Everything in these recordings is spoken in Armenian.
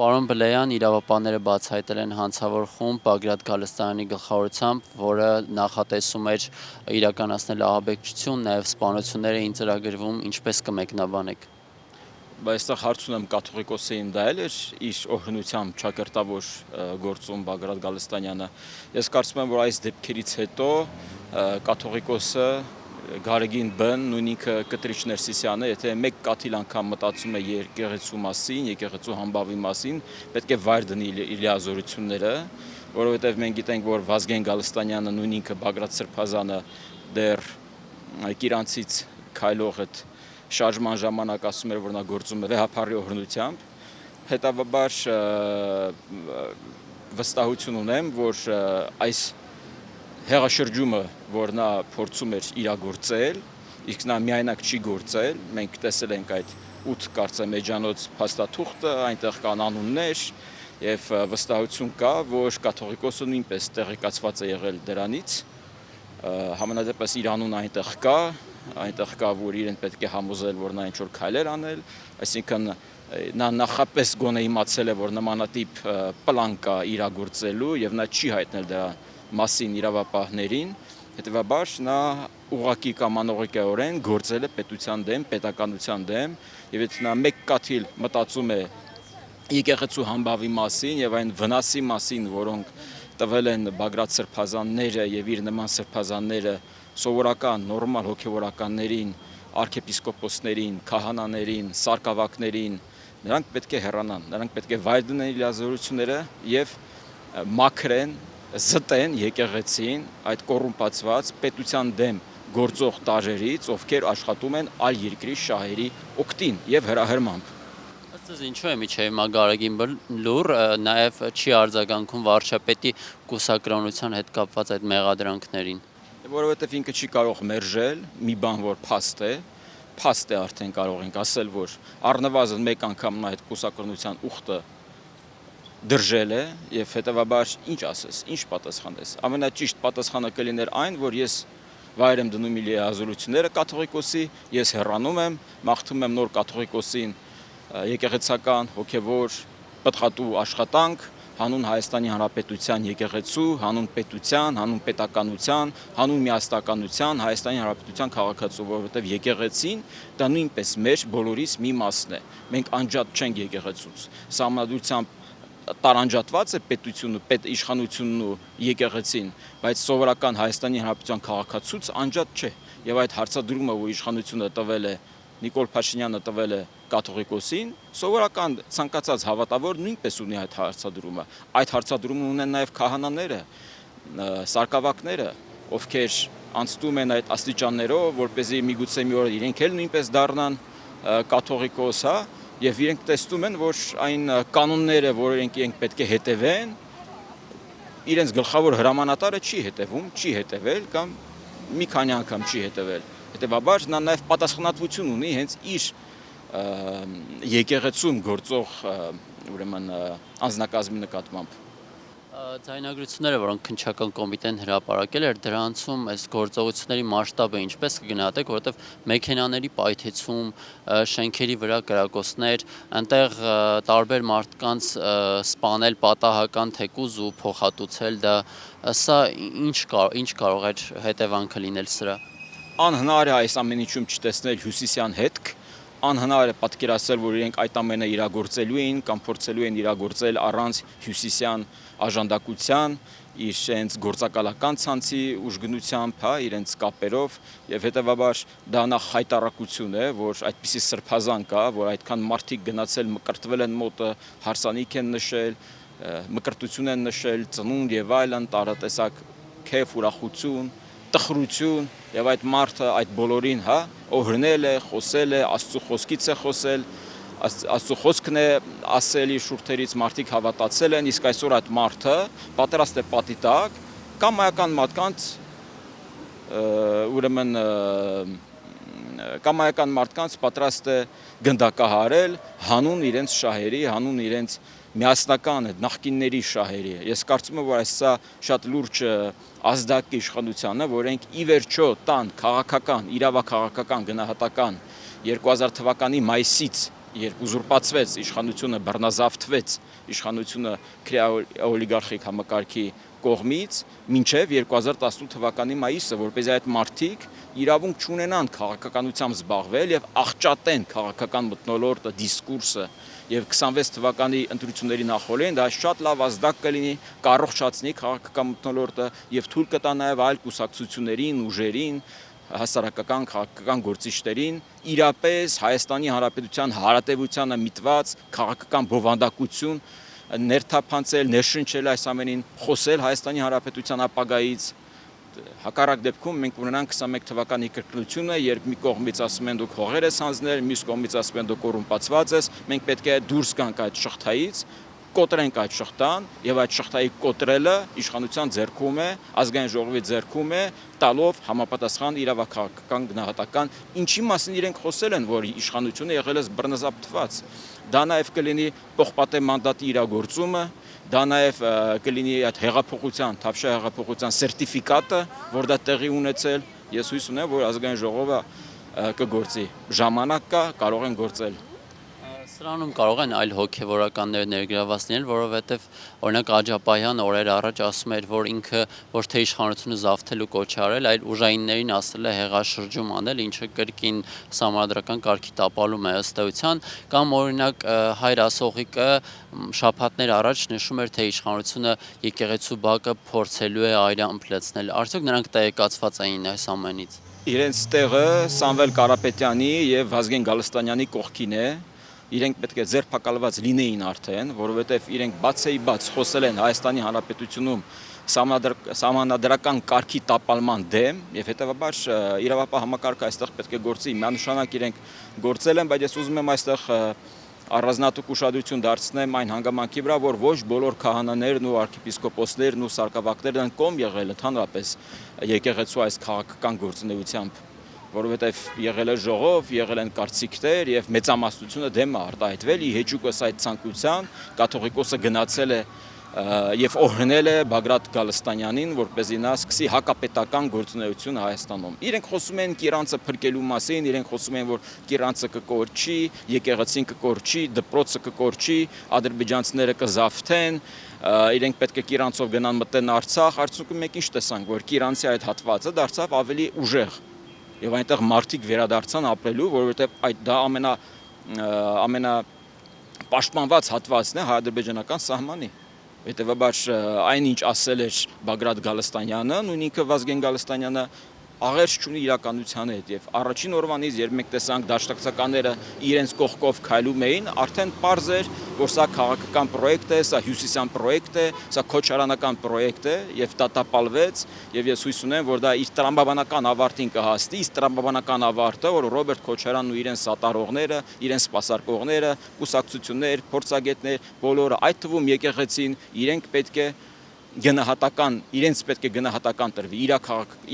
Պարոն Բլեյան, իրավապահները բացահայտել են հանցավոր խումբ Բագրատ Գալստյանի գլխավորությամբ, որը նախատեսում էր իրականացնել ահաբեկչություն, նաև սպանություններ էին ծրագրվում, ինչպես կմեկնաբանեք։ Բայց այստեղ հարց ունեմ կաթողիկոսին դա էլ էր իր օրհնությամբ ճակերտավոր գործում Բագրատ Գալստանյանը։ Ես կարծում եմ, որ այս դեպքերից հետո կաթողիկոսը Գարեգին Բ-ն, նույն ինքը Կտրիչ Ներսիսյանը, եթե մեկ կաթիլ անգամ մտածում է եկեղեցու մասին, եկեղեցու համբավի մասին, պետք է վայր դնի իր լիազորությունները, որովհետև մենք գիտենք, որ Վազգեն Գալստանյանը, նույն ինքը Բագրատ Սրբազանը դեռ Կիրանցից քայլող այդ շարժման ժամանակ ասում էր, որ նա գործում է վեհափառի օրհնությամբ, հետաբար վստահություն ունեմ, որ այս հեղաշրջումը, որ նա փորձում էր իրագործել, իսկ նա միայնակ չի գործել, մենք տեսել ենք այդ 8 կարծեմ էջանոց փաստաթուղթը, այնտեղ կան անուններ եւ վստահություն կա, որ կաթողիկոսը նույնպես տեղեկացված է եղել դրանից, համենայնպես իր անունը այնտեղ կա, որ իրեն պետք է համոզել, որ նա ինչ-որ քայլեր անել, այսինքն նա նախապես գոնե իմացել է, որ նմանատիպ պլան կա իրագործելու եւ նա չի հայտնել դրա մասին իրավապահներին, հետևաբար նա ուղղակի կամ անողիկայորեն գործել է պետության դեմ, պետականության դեմ, եւ եթե նա մեկ կաթիլ մտածում է եկեղեցու համբավի մասին եւ այն վնասի մասին, որոնք տվել են Բագրատ Սրբազանները եւ իր նման սրբազանները սովորական նորմալ հոգեվորականներին, arczepiskopos-ներին, քահանաներին, սարկավակներին, նրանք պետք է հեռանան, նրանք պետք է վայր դնեն լիազորությունները եւ մաքրեն, զտեն եկեղեցին այդ կոռումպացված պետության դեմ գործող տարրերից, ովքեր աշխատում են այլ երկրի շահերի օգտին եւ հրահրմամբ։ Ըստ ձեզ ինչու է միջև հիմա Գարեգին լուր, նաև չի արձագանքում վարչապետի կուսակրոնության հետ կապված այդ մեղադրանքներին։ Որովհետև ինքը չի կարող մերժել մի բան, որ փաստ է արդեն կարող ենք ասել, որ առնվազն մեկ անգամ նա այդ կուսակրոնության ուխտը դրժել է եւ հետեւաբար ինչ ասես, ինչ պատասխանես։ Ամենաճիշտ պատասխանը կլիներ այն, որ ես վայր եմ դնում իր լիազորությունները կաթողիկոսի, ես հեռանում եմ, մաղթում եմ նոր կաթողիկոսին եկեղեցական, հոգևոր, պտղատու աշխատանք, հանուն Հայաստանի Հանրապետության եկեղեցու, հանուն պետության, հանուն պետականության, հանուն միասնականության, Հայաստանի Հանրապետության քաղաքացու, որովհետև եկեղեցին դա նույնպես մեր բոլորիս մի մասն է։ Մենք անջատ չենք եկեղեցուց։ Սահմանադրությամբ տարանջատված է պետությունը, իշխանությունն ու եկեղեցին, բայց սովորական Հայաստանի Հանրապետության քաղաքացուց անջատ չէ։ Եվ այդ հարցադրումը, որ իշխանությունը տվել է, Նիկոլ Փաշինյանը տվել է կաթողիկոսին, սովորական ցանկացած հավատավոր նույնպես ունի այդ հարցադրումը։ Այդ հարցադրումը ունեն նաև քահանաները, սարկավակները, ովքեր անցնում են այդ աստիճաններով, որպեսզի միգուցե մի օր իրենք էլ նույնպես դառնան կաթողիկոս, հա, եւ իրենք տեսնում են, որ այն կանոնները, որոնք իրենք պետք է հետևեն, իրենց գլխավոր հրամանատարը չի հետևել կամ մի քանի անգամ չի հետևել։ Հետևաբար նա նաև պատասխանատվություն ունի հենց իր եկեղեցում գործող ուրեմն անձնակազմի նկատմամբ։ Ձայնագրությունները, որոնք քննչական կոմիտեն հրապարակել էր, դրանցում այս գործողությունների մասշտաբը ինչպես կգնահատեք, որովհետև մեքենաների պայթեցում, շենքերի վրա կրակոցներ, այնտեղ տարբեր մարդկանց սպանել պատահական թեկուզ ու փոխհատուցել, սա ինչ կարող էր հետևանքը լինել սրա։ Անհնար է այս ամեն ինչում չտեսնել հյուսիսյան հետք, անհնար է պատկերացնել, որ իրենք այդ ամենը իրագործելու էին կամ փորձելու են իրագործել առանց հյուսիսյան աժանդակության, իրենց գործակալական ցանցի ուժգնությամբ, հա, իրենց կապերով եւ հետեւաբար դա նախ հայտարարություն է, որ այդպիսի սրբազան կա, որ այդքան մարդիկ գնացել մկրտվել են մոտը, հարսանիք են նշել, մկրտություն են նշել, ծնունդ եւ այլն, տարատեսակ քեֆ, ուրախություն, տխրություն եւ այդ մարդը այդ բոլորին, հա, օրհնել է, խոսել է, Աստծո խոսքից է խոսել, Աստծո խոսքն է ասել իր շուրթերից, մարդիկ հավատացել են, իսկ այսօր այդ մարդը պատրաստ է պատի տակ կամայական մարդկանց ուրեմն կամայական մարդկանց պատրաստ է գնդակահարել հանուն իրենց շահերի, հանուն իրենց միասնական նախկինների շահերի։ Ես կարծում եմ, որ սա շատ լուրջ ազդակ է իշխանությանը, որ ենք ի վերջո տան քաղաքական, իրավաքաղաքական գնահատական 2000 թվականի մայիսից, երբ ուզուրպացվեց իշխանությունը, բռնազավթվեց իշխանությունը քրեաօլիգարխիկ համակարգի կողմից մինչև 2018 թվականի մայիսը, որպեսզի այդ մարդիկ իրավունք չունենան քաղաքականությամբ զբաղվել եւ աղճատեն քաղաքական մթնոլորտը, դիսկուրսը եւ 26 թվականի ընտրությունների նախօրեն դա շատ լավ ազդակ կլինի, կառողջացնի քաղաքական մթնոլորտը եւ թույլ կտա նաեւ այլ կուսակցություններին, ուժերին, հասարակական քաղաքական գործիչներին իրապես Հայաստանի Հանրապետության հարատեվությանը միտված քաղաքական բովանդակություն ներթափանցել, ներշնչել այս ամենին, խոսել Հայաստանի Հանրապետության ապագայից։ Հակառակ դեպքում մենք ունենանք 21 թվականի կրկնությունը, երբ մի կողմից ասում են դուք հողեր ես հանձնել, մյուս կողմից ասում են դուք կոռումպացված ես, մենք պետք է դուրս գանք այդ շղթայից, կոտրենք այդ շղթան եւ այդ շղթայի կոտրելը իշխանության ձեռքում է, ազգային ժողովի ձեռքում է, տալով համապատասխան իրավաքաղաքական գնահատական, ինչի մասին իրենք խոսել են, որ իշխանությունը եղել է բռնազավթված։ Դա նաեւ կլինի պողպատե մանդատի իրագործումը, դա նաեւ կլինի այդ հեղափոխության, Թավշյա հեղափոխության սերտիֆիկատը, որ դա տեղի ունեցել։ Ես հույս ունեմ, որ ազգային ժողովը կգործի։ Ժամանակ կա, կարող են գործել։ Սրանում կարող են այլ հոգևորականներ ներգրավված լինել, որովհետև օրինակ Աջապահյանը օրեր առաջ ասում էր, որ ինքը ոչ թե իշխանությունը զավթելու կոչ արել, այլ ուժայիններին ասել է հեղաշրջում անել, ինչը կրկին սահմանադրական կարգի տապալում է ըստ էության, կամ օրինակ Հայր Ասողիկը շաբաթներ առաջ նշում էր, թե իշխանությունը եկեղեցու բակը փորձելու է այլամփլեցնել։ Արդյոք նրանք տեղեկացված էին այս ամենից։ Իրենց տեղը Սամվել Կարապետյանի եւ Վազգեն Գալստանյանի կողքին է։ Իրենք պետք է ձերբակալված լինեին արդեն, որովհետև իրենք բացեիբաց խոսել են Հայաստանի Հանրապետությունում սահմանադրական կարգի տապալման դեմ եւ հետեւաբար իրավապահ համակարգը այստեղ պետք է գործի։ Միանշանակ իրենք գործել են, բայց ես ուզում եմ այստեղ առանձնատուկ ուշադրություն դարձնեմ այն հանգամանքի վրա, որ ոչ բոլոր քահանաներն ու arczepiskoposներն ու սարկավակներն են կողմ եղել ընդհանրապես եկեղեցու այս քաղաքական գործունեությամբ, որովհետև եղել է ժողով, եղել են կարծիքներ եւ մեծամասնությունը դեմ է արտահայտվել, ի հեճուկս այդ ցանկության կաթողիկոսը գնացել է եւ օրհնել է Բագրատ Գալստանյանին, որպեսզի նա սկսի հակապետական գործունեություն Հայաստանում։ Իրենք խոսում են Կիրանցը փրկելու մասին, իրենք խոսում են, որ Կիրանցը կկորչի, եկեղեցին կկորչի, դպրոցը կկորչի, ադրբեջանցիները կզավթեն, իրենք պետք է Կիրանցով գնան մտնեն Արցախ, արդյունքում մենք ինչ տեսանք, որ Կիրանցի այդ հատվածը դարձավ ավելի ուժեղ եւ այնտեղ մարդիկ վերադարձան ապրելու, որովհետեւ դա ամենա պաշտպանված հատվածն է հայ-ադրբեջանական սահմանի։ Հետևաբար այնինչ ասել էր Բագրատ Գալստանյանը, նույն ինքը Վազգեն Գալստանյանը աղերս չունի իրականության հետ եւ առաջին օրվանից երբ մենք տեսանք դաշնակցականները իրենց կողքով քայլում էին, արդեն պարզ էր, որ սա քաղաքական պրոյեկտ է, սա հյուսիսյան պրոյեկտ է, սա քոչարանական պրոյեկտ է եւ դա տապալվեց եւ ես հույս ունեմ, որ դա իր տրամաբանական ավարտին կհասնի, իսկ տրամաբանական ավարտը, որ Ռոբերտ Քոչարյանն ու իրեն սատարողները, իրեն սպասարկողները, կուսակցություններ, փորձագետներ, բոլորը, այդ թվում եկեղեցին, իրենք պետք է գնահատական, իրենց պետք է գնահատական տրվի,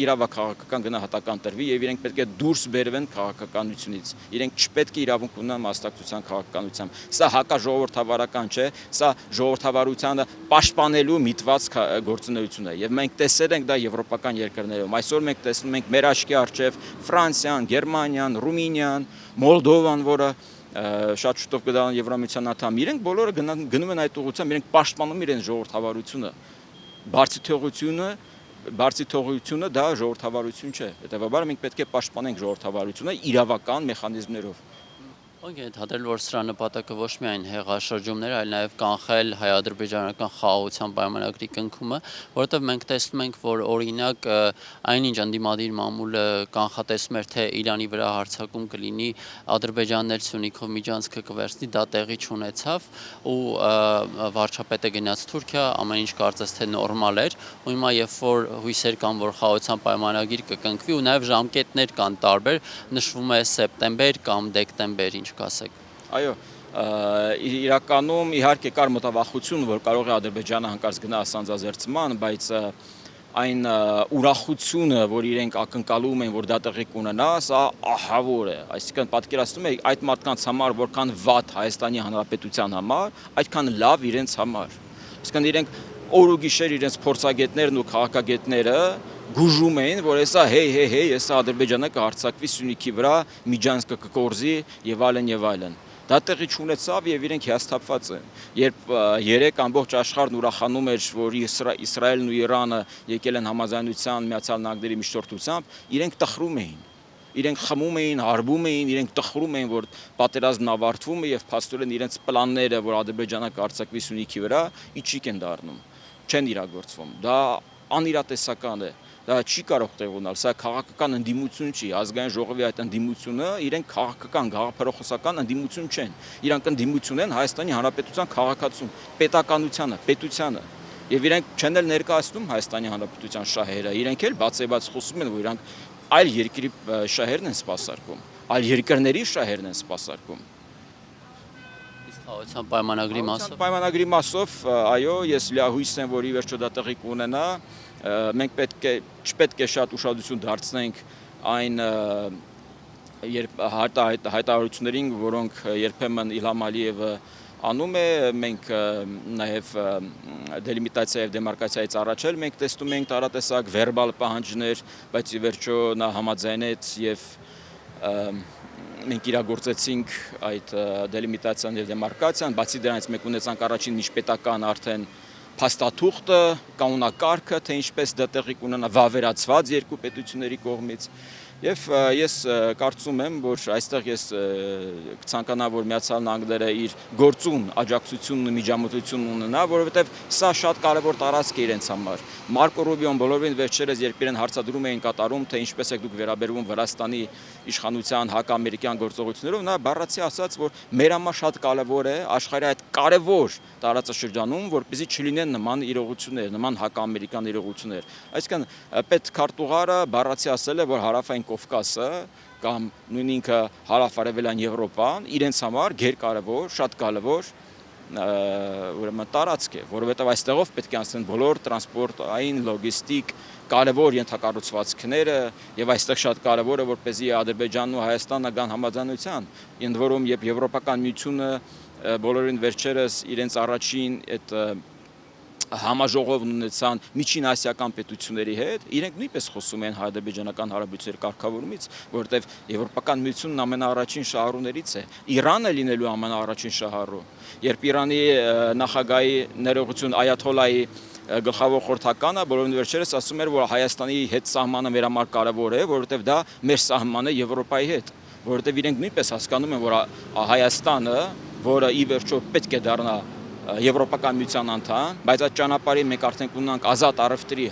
իրավաքաղաքական գնահատական տրվի եւ իրենք պետք է դուրս բերվեն քաղաքականությունից։ Իրենք չպետք է իրավունք ունենան մասնակցության քաղաքականությամբ։ Սա հակաժողովրդավարական չէ, սա ժողովրդավարությանը պաշտպանելու միտված գործունեություն է եւ մենք տեսել ենք դա եվրոպական երկրներում։ Այսօր մենք տեսնում ենք մեր աչքի առջեւ Ֆրանսիան, Գերմանիան, Ռումինիան, Մոլդովան, որը շատ շուտով կդառնան Եվրամիության անդամ, իրենք բոլորը գնում են այդ ուղղությամբ, իրենք պաշտպանում իրենց ժողովրդավարությունը։ Բարձի թողությունը դա ժողովրդավարություն չէ։ Հետևաբար մենք պետք է պաշտպանենք ժողովրդավարությունը իրավական մեխանիզմներով։ Ոնք է ընդհանրել, որ սրա նպատակը ոչ միայն հեղաշրջումներ, այլ նաև կանխել հայ-ադրբեջանական խաղաղության պայմանագրի կնքումը, որովհետև մենք տեսնում ենք, որ օրինակ այնինչ ընդդիմադիր մամուլը կանխատեսում էր, թե Իրանի վրա հարձակում կլինի, Ադրբեջանն էլ Սյունիքով միջանցքը կվերցնի, դա տեղի չունեցավ ու վարչապետը գնաց Թուրքիա, ամեն ինչ կարծես թե նորմալ էր, ու հիմա երբ որ հույսեր կան, որ խաղաղության պայմանագիր կկնքվի ու նաև ժամկետներ կան տարբեր, նշվում է սեպտեմբեր կամ դեկտեմբեր, ինչ կասեք։ Այո, իրականում իհարկե կար մտավախություն, որ կարող է Ադրբեջանը հանկարծ գնա սանձազերծման, բայց այն ուրախությունը, որ իրենք ակնկալում են, որ դա տեղի կունենա, սա ահավոր է։ Այսինքն պատկերացնում եք այդ մարդկանց համար, որքան վատ Հայաստանի Հանրապետության համար, այդքան լավ իրենց համար։ Այսինքն իրենք օր ու գիշեր իրենց փորձագետներն ու քաղաքագետները գուժում էին, որ հեսա հեսա Ադրբեջանը կհարձակվի Սյունիքի վրա, միջանցքը կկորզի եւ այլն եւ այլն։ Դա տեղի չունեցավ եւ իրենք հիասթափված են։ Երբ երեք ամբողջ աշխարհն ուրախանում էր, որ Իսրայելն ու Իրանը եկել են համաձայնության Միացյալ Նահանգների միջնորդությամբ, իրենք տխրում էին։ Իրենք խմում էին, հարբում էին, իրենք տխրում էին, որ պատերազմն ավարտվում է եւ փաստորեն իրենց պլանները, որ Ադրբեջանը կարձակվի Սյունիքի վրա, իջիկ են դառնում, չեն իրագործվում։ Դա անիրատեսական է։ Դա չի կարող տեղ ունենալ, սա քաղաքական ընդդիմություն չի, ազգային ժողովի այդ ընդդիմությունը իրենք քաղաքական, գաղափարախոսական ընդդիմություն չեն։ Իրանք ընդդիմություն են Հայաստանի Հանրապետության քաղաքացուն, պետականությանը, պետությանը։ Եվ իրենք չեն էլ ներկայացնում Հայաստանի Հանրապետության շահերը, իրենք էլ բացեբաց խոսում են, որ իրանք այլ երկրի շահերն են սպասարկում, այլ երկրների շահերն են սպասարկում։ Իսկ խաղաղության պայմանագրի մասով Պայմանագրի մասով, այո, ես լիահույս եմ, որ ի վերջո դա տեղի կունենա։ Մենք չպետք է շատ ուշադրություն դարձնենք այն հայտարարություններին, որոնք երբեմն Իլհամ Ալիևը անում է, մենք նաև դելիմիտացիա եւ դեմարկացիայից առաջ էլ մենք տեսնում ենք տարատեսակ վերբալ պահանջներ, բայց ի վերջո նա համաձայնեց եւ մենք իրագործեցինք այդ դելիմիտացիան եւ դեմարկացիան, բացի դրանից մենք ունեցանք առաջին միջպետական արդեն փաստաթուղթը, կանոնակարգը, թե ինչպես դա տեղի կունենա վավերացված երկու պետությունների կողմից։ Եվ ես կարծում եմ, որ այստեղ ես կցանկանա, որ Միացյալ Նահանգները իր գործուն աջակցությունն ու միջամտությունն ունենա, որովհետև սա շատ կարևոր տարածք է իրենց համար։ Մարկո Ռուբիոն բոլորին վերջերս երբ իրեն հարցադրում էին կատարում, թե ինչպես եք դուք վերաբերվում Վրաստանի իշխանության հակաամերիկյան գործողություններով, նա բառացի ասաց, որ մեր համար շատ կարևոր է աշխարհի այդ կարևոր տարածաշրջանում, որպեսզի չլինեն նման իրողություններ, նման հակաամերիկյան իրողություններ։ Այսինքն պետքարտուղարը բառացի ասել է, որ հարավային Կովկասը կամ նույն ինքը հարավ-արևելյան Եվրոպան իրենց համար գերկարևոր, շատ կարևոր ուրեմն տարածք է, որովհետև այստեղով պետք է անցնեն բոլոր տրանսպորտային, լոգիստիկ կարևոր ենթակառուցվածքները եւ այստեղ շատ կարևոր է, որպեսզի Ադրբեջանն ու Հայաստանը գան համաձայնության, ընդ որում երբ Եվրոպական միությունը բոլորին վերջերս իրենց առաջին այդ համաժողովն ունեցան միջին ասիական պետությունների հետ, իրենք նույնպես խոսում են հայ-ադրբեջանական հարաբերությունների կարգավորումից, որովհետև Եվրոպական միությունն ամենաառաջին շահառուներից է, Իրանը լինելու ամենաառաջին շահառու։ Երբ Իրանի նախագահի ներողություն Այաթոլլայի գլխավոր խորհրդականը բոլորին վերջերս ասում էր, որ Հայաստանի հետ սահմանը մեր համար կարևոր է, որովհետև դա մեր սահմանն է Եվրոպայի հետ, որովհետև իրենք նույնպես հասկանում են, որ Հայաստանը, որը ի վերջո պետք է դառնա Եվրոպական միության անդամ, բայց այդ ճանապարհին մենք արդեն կունենանք ազատ առևտրի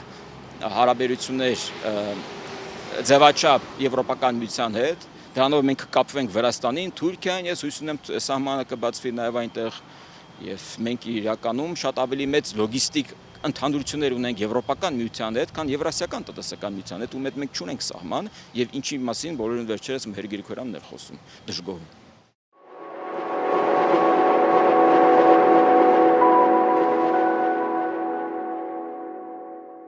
հարաբերություններ ձևաչափ Եվրոպական միության հետ, դրանով մենք կկապվենք Վրաստանին, Թուրքիային, ես հույս ունեմ սահմանը կբացվի նաև այնտեղ եւ մենք իրականում շատ ավելի մեծ լոգիստիկ ընդհանրություններ ունենք Եվրոպական միության հետ, քան Եվրասիական տնտեսական միության հետ, ու մենք չունենք սահման եւ ինչի մասին բոլորին վերջերս մեր Գրիգորյանն էր խոսում դժգոհում։